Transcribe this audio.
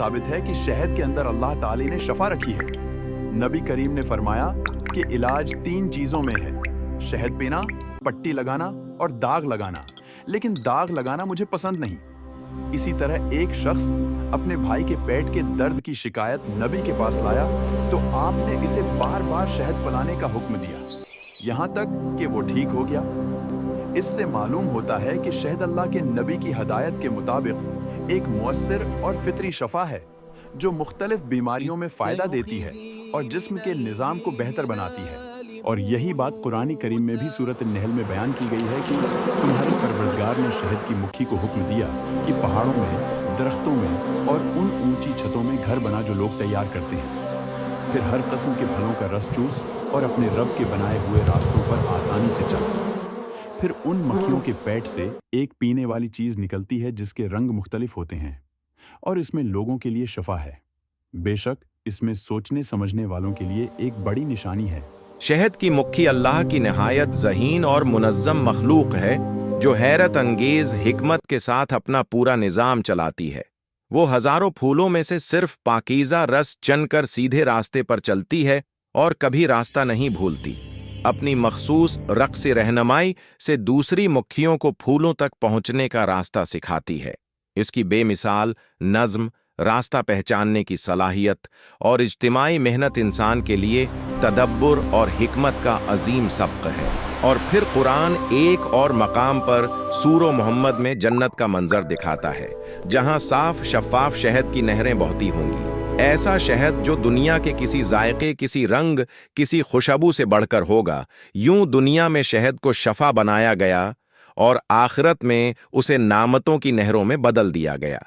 ثابت ہے کہ شہد کے اندر اللہ تعالی نے شفا رکھی ہے۔ نبی کریم نے فرمایا کہ علاج 3 چیزوں میں ہے: شہد پینا، پٹی لگانا اور داغ لگانا، لیکن داغ لگانا مجھے پسند نہیں۔ اسی طرح ایک شخص اپنے بھائی کے پیٹ کے درد کی شکایت نبی کے پاس لایا تو آپ نے اسے بار بار شہد پلانے کا حکم دیا، یہاں تک کہ وہ ٹھیک ہو گیا۔ اس سے معلوم ہوتا ہے کہ شہد اللہ کے نبی کی ہدایت کے مطابق ایک مؤثر اور فطری شفا ہے جو مختلف بیماریوں میں فائدہ دیتی ہے اور جسم کے نظام کو بہتر بناتی ہے۔ اور یہی بات قرآن کریم میں بھی سورۃ النحل میں بیان کی گئی ہے کہ تمہارے پروردگار نے شہد کی مکھی کو حکم دیا کہ پہاڑوں میں، درختوں میں اور ان اونچی چھتوں میں گھر بنا جو لوگ تیار کرتے ہیں، پھر ہر قسم کے پھلوں کا رس چوس اور اپنے رب کے بنائے ہوئے راستوں پر آسانی سے چل۔ پھر ان مکھیوں کے پیٹ سے ایک پینے والی چیز نکلتی ہے جس کے رنگ مختلف ہوتے ہیں اور اس میں لوگوں کے لیے شفا ہے۔ بے شک اس میں سوچنے سمجھنے والوں کے لیے ایک بڑی نشانی ہے۔ شہد کی مکھی اللہ کی نہایت ذہین اور منظم مخلوق ہے جو حیرت انگیز حکمت کے ساتھ اپنا پورا نظام چلاتی ہے۔ وہ ہزاروں پھولوں میں سے صرف پاکیزہ رس چن کر سیدھے راستے پر چلتی ہے اور کبھی راستہ نہیں بھولتی۔ اپنی مخصوص رقص رہنمائی سے دوسری مکھیوں کو پھولوں تک پہنچنے کا راستہ سکھاتی ہے۔ اس کی بے مثال نظم، راستہ پہچاننے کی صلاحیت اور اجتماعی محنت انسان کے لیے تدبر اور حکمت کا عظیم سبق ہے۔ اور پھر قرآن ایک اور مقام پر سورہ محمد میں جنت کا منظر دکھاتا ہے جہاں صاف شفاف شہد کی نہریں بہتی ہوں گی، ایسا شہد جو دنیا کے کسی ذائقے، کسی رنگ، کسی خوشبو سے بڑھ کر ہوگا۔ یوں دنیا میں شہد کو شفا بنایا گیا اور آخرت میں اسے نعمتوں کی نہروں میں بدل دیا گیا۔